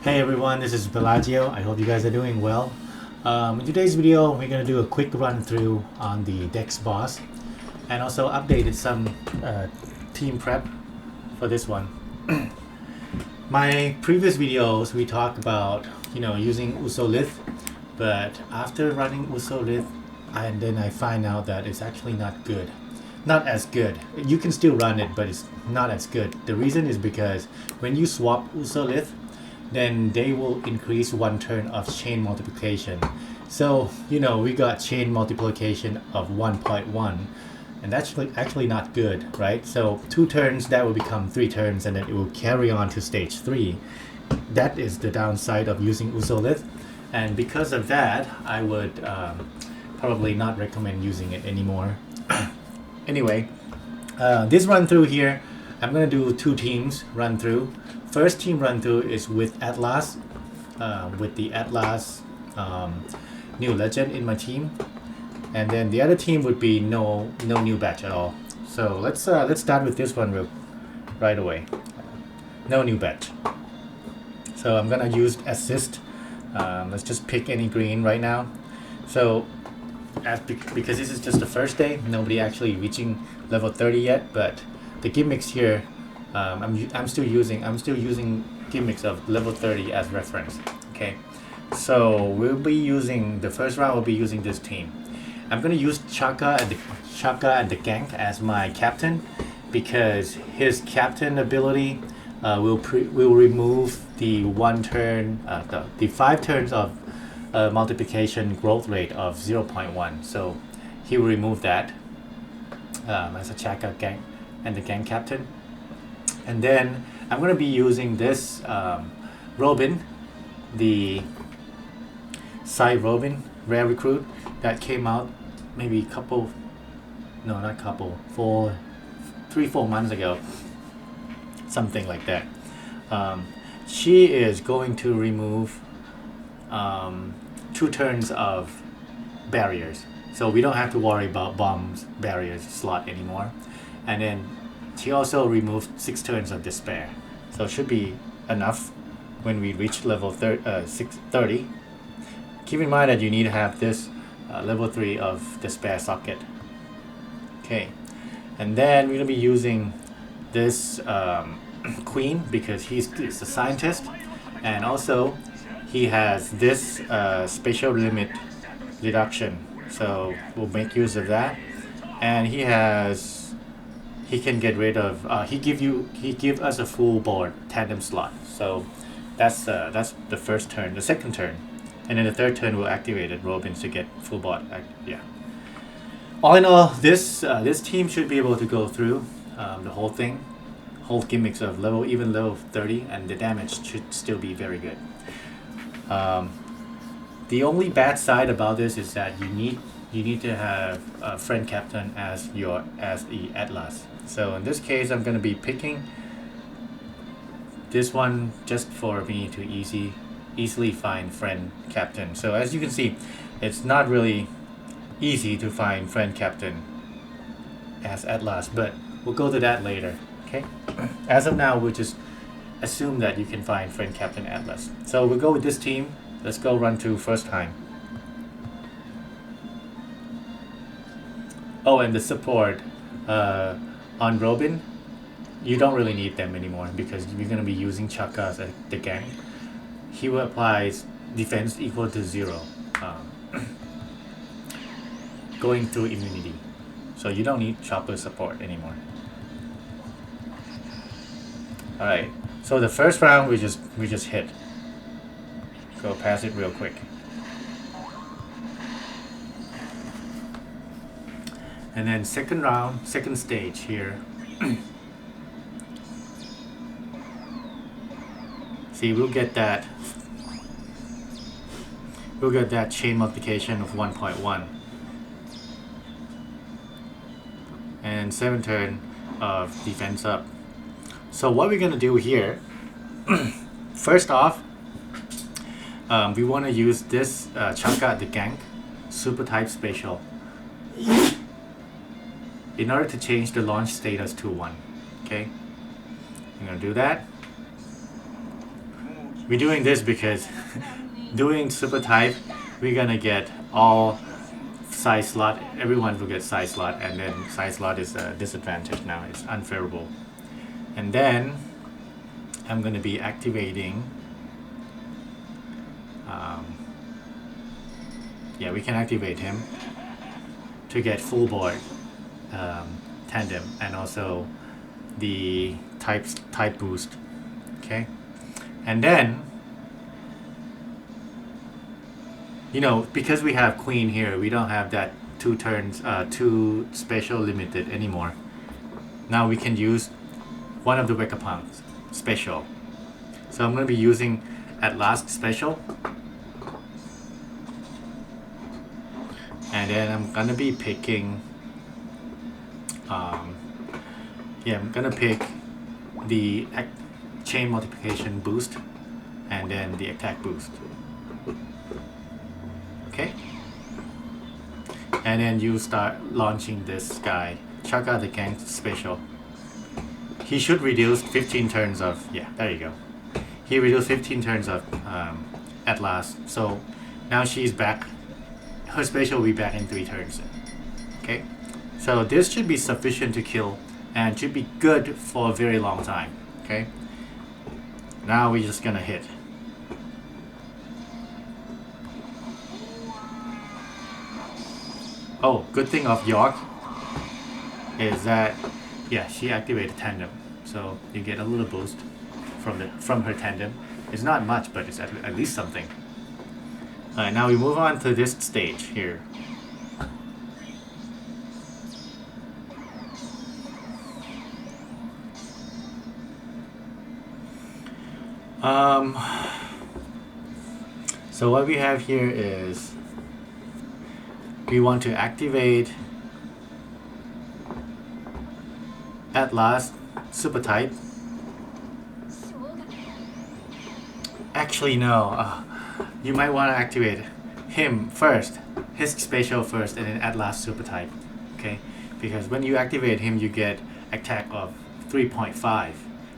Hey everyone, this is Bellagio. I hope you guys are doing well. In today's video, we're going to do a quick run through on the Dex boss and also updated some team prep for this one. My previous videos, we talked about using Usolith, but after running Usolith, and then I find out that it's actually not good. Not as good. You can still run it, but it's not as good. The reason is because when you swap Usolith, then they will increase one turn of chain multiplication. So, we got chain multiplication of 1.1, and that's actually not good, right? So, 2 turns, that will become 3 turns, and then it will carry on to stage 3. That is the downside of using Usolith, and because of that, I would probably not recommend using it anymore. Anyway, this run through here, I'm going to do 2 teams run through. First team run through is with Atlas, with the Atlas new legend in my team, and then the other team would be no new batch at all. So let's start with this one right away. No new batch. So I'm gonna use assist. Let's just pick any green right now. So because this is just the first day, nobody actually reaching level 30 yet, but the gimmicks here. I'm still using gimmicks of level 30 as reference. Okay, so we'll be using the first round. We'll be using this team. I'm gonna use Chaka and the Gank as my captain because his captain ability will remove the 1 turn, the 5 turns of multiplication growth rate of 0.1. So he will remove that as a Chaka Gank and the Gank captain. And then I'm going to be using this Robin, the side Robin, rare recruit that came out maybe 3-4 months ago, something like that. She is going to remove 2 turns of barriers, so we don't have to worry about bombs barriers slot anymore. And then she also removed 6 turns of despair, so it should be enough when we reach level 30. Keep in mind that you need to have this level 3 of despair socket. Okay, and then we're going to be using this queen because he's a scientist, and also he has this spatial limit reduction, so we'll make use of that. And he can get rid of he give us a full board tandem slot, so that's the first turn. The second turn, and then the third turn we'll activate it Robins to get full board. Yeah, all in all, this team should be able to go through the whole thing, whole gimmicks of even level 30, and the damage should still be very good. The only bad side about this is that you need to have a friend captain as the Atlas. So in this case, I'm going to be picking this one just for me to easily find friend captain. So as you can see, it's not really easy to find friend captain as Atlas, but we'll go to that later. Okay. As of now, we'll just assume that you can find friend captain Atlas. So we'll go with this team. Let's go run through first time. Oh, and the support on Robin, you don't really need them anymore because you're going to be using Chaka as the Gang. He will apply defense equal to 0, going through immunity. So you don't need Chopper support anymore. Alright, so the first round we just hit. Go past it real quick. And then second round, second stage here. See, we'll get that chain multiplication of 1.1. And 7 turn of defense up. So what we're gonna do here, first off, we want to use this Chaka the Gank super type spatial in order to change the launch status to 1. Okay, I'm gonna do that. We're doing this because doing super type, we're gonna get all side slot. Everyone will get side slot, and then side slot is a disadvantage now. It's unfavorable. And then I'm gonna be activating. Yeah, we can activate him to get full board tandem and also the type boost. Okay, and then because we have queen here, we don't have that 2 turns 2 special limited anymore. Now we can use one of the Vegapunk special. So I'm going to be using at last special, and then I'm going to be picking I'm going to pick the chain multiplication boost and then the attack boost. Okay, and then you start launching this guy, Chaka the Gang special. He should reduce 15 turns of, there you go. He reduced 15 turns of at last. So now she's back. Her special will be back in 3 turns. Okay, so this should be sufficient to kill and should be good for a very long time. Okay, now we're just gonna hit. Oh, good thing of York is that she activated tandem, so you get a little boost from her tandem. It's not much, but it's at least something. Alright, now we move on to this stage here. So what we have here is we want to activate at last super type. Actually no, you might want to activate him first, his special first, and then at last super type. Okay, because when you activate him you get attack of 3.5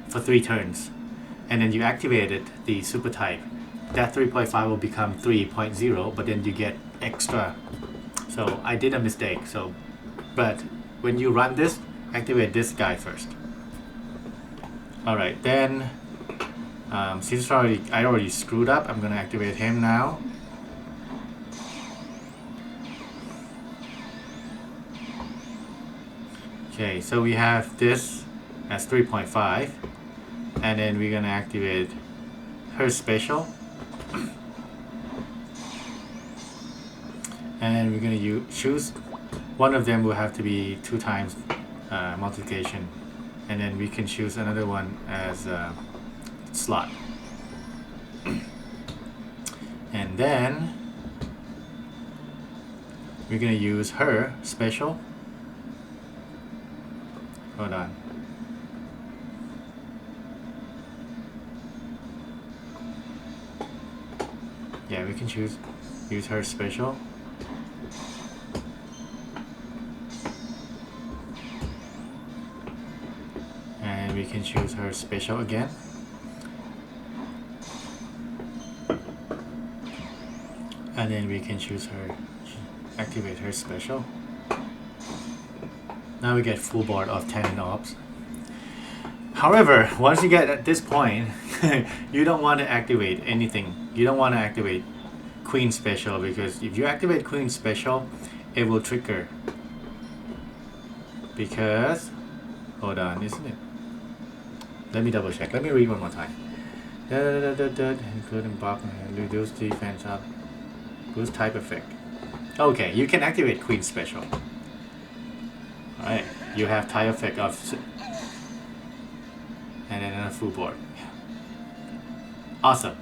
for 3 turns, and then you activated the super type, that 3.5 will become 3.0, but then you get extra. So I did a mistake. But when you run this, activate this guy first. Alright, then since I already screwed up, I'm gonna activate him now. Okay, so we have this as 3.5, and then we're gonna activate her special. And we're going to choose one of them will have to be 2 times multiplication, and then we can choose another one as a slot. And then we're going to use her special. Hold on. Yeah, we can use her special. And we can choose her special again. And then we can choose her, activate her special. Now we get full board of 10 orbs. However, once you get at this point, you don't want to activate anything. You don't want to activate Queen Special, because if you activate Queen Special, it will trigger. Because, hold on, isn't it? Let me double check. Let me read one more time. Including buff and reduce defense up. Boost type effect. Okay, you can activate Queen Special. Alright, you have type effect of, and then a full board. Awesome.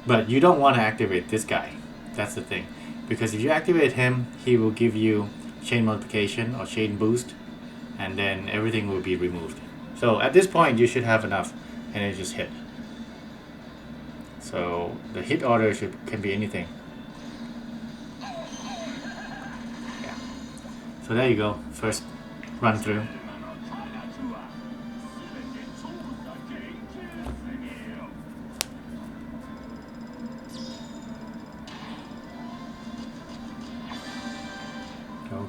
But you don't want to activate this guy. That's the thing. Because if you activate him, he will give you chain multiplication or chain boost, and then everything will be removed. So at this point you should have enough, and then just hit. So the hit order can be anything. Yeah. So there you go. First run through.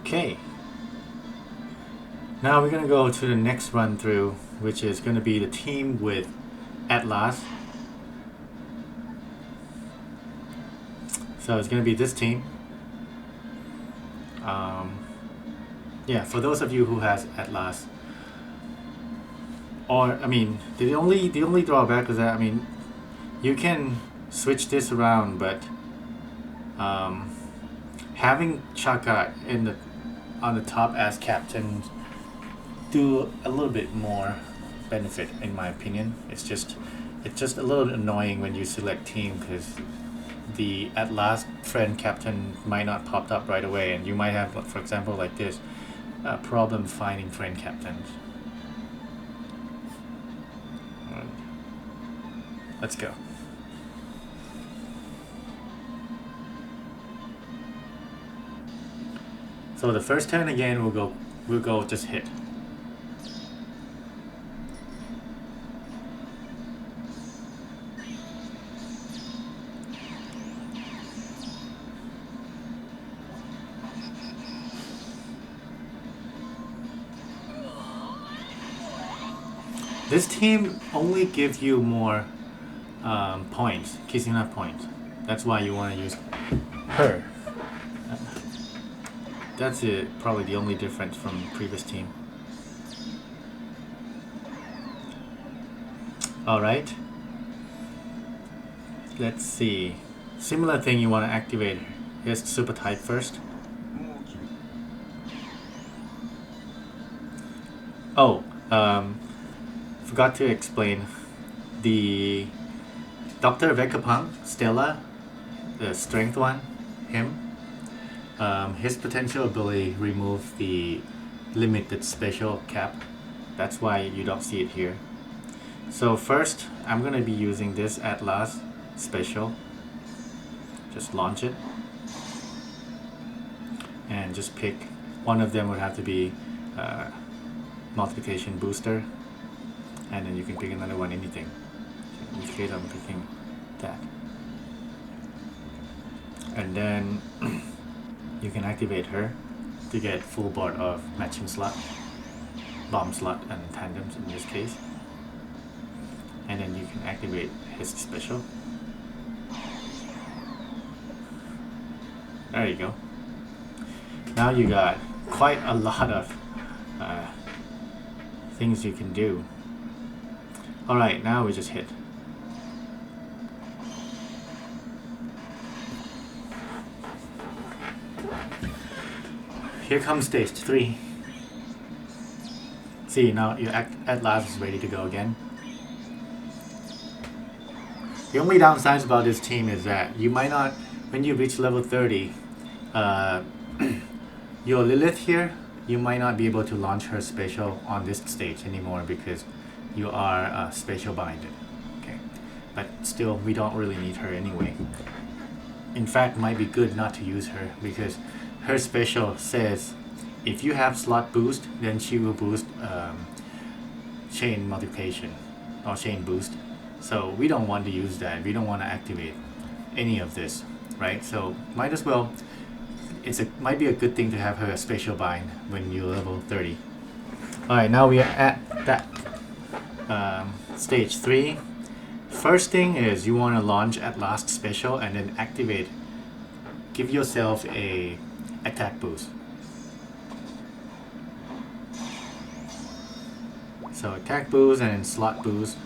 Okay. Now we're gonna go to the next run through, which is gonna be the team with Atlas. So it's gonna be this team. Yeah, for those of you who has Atlas, or I mean, the only drawback is that, I mean, you can switch this around, but having Chaka on the top as captain do a little bit more benefit, in my opinion. It's just a little annoying when you select team, because the Atlas friend captain might not pop up right away, and you might have, for example, like this, a problem finding friend captains. Right. Let's go. So the first turn again, we'll go just hit. This team only gives you more points, Kizuna points. That's why you want to use her. That's probably the only difference from the previous team. Alright. Let's see. Similar thing, you want to activate his super type first. Oh, forgot to explain. The Dr. Vegapunk, Stella, the strength one, him, his potential ability remove the limited special cap. That's why you don't see it here. So first, I'm gonna be using this Atlas special. Just launch it. And just pick, one of them would have to be multiplication booster. And then you can pick another one, anything. In this case, I'm picking that. And then you can activate her to get full board of matching slot, bomb slot, and tandems in this case. And then you can activate his special. There you go. Now you got quite a lot of things you can do. Alright, now we just hit. Here comes stage 3. See, now your Atlas is ready to go again. The only downsides about this team is that you might not, when you reach level 30, your Lilith here, you might not be able to launch her special on this stage anymore because you are special binded. Okay, but still, we don't really need her anyway. In fact, it might be good not to use her because her special says if you have slot boost, then she will boost chain multiplication or chain boost. So we don't want to use that. We don't want to activate any of this, right? So might as well. Might be a good thing to have her special bind when you're level 30. All right, now we are at that stage 3. First thing is you want to launch at last special and then activate. Give yourself a attack boost. So attack boost and then slot boost.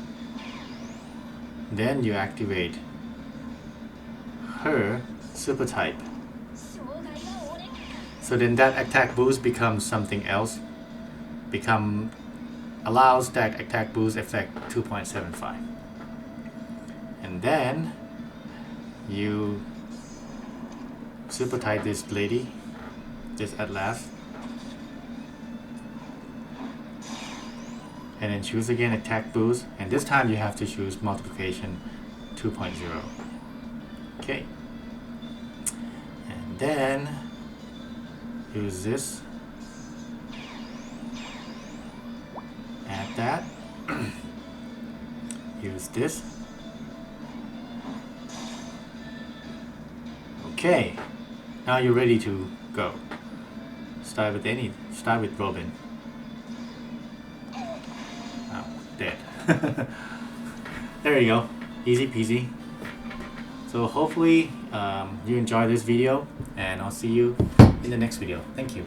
Then you activate her super type. So then that attack boost becomes something else. Allows that attack boost effect 2.75. And then you super type this lady, this Atlas. And then choose again attack boost, and this time you have to choose multiplication 2.0. Okay. And then use this. Add that. Use this. Okay. Now you're ready to go. Start with Robin. Oh, dead. There you go. Easy peasy. So hopefully you enjoy this video, and I'll see you in the next video. Thank you.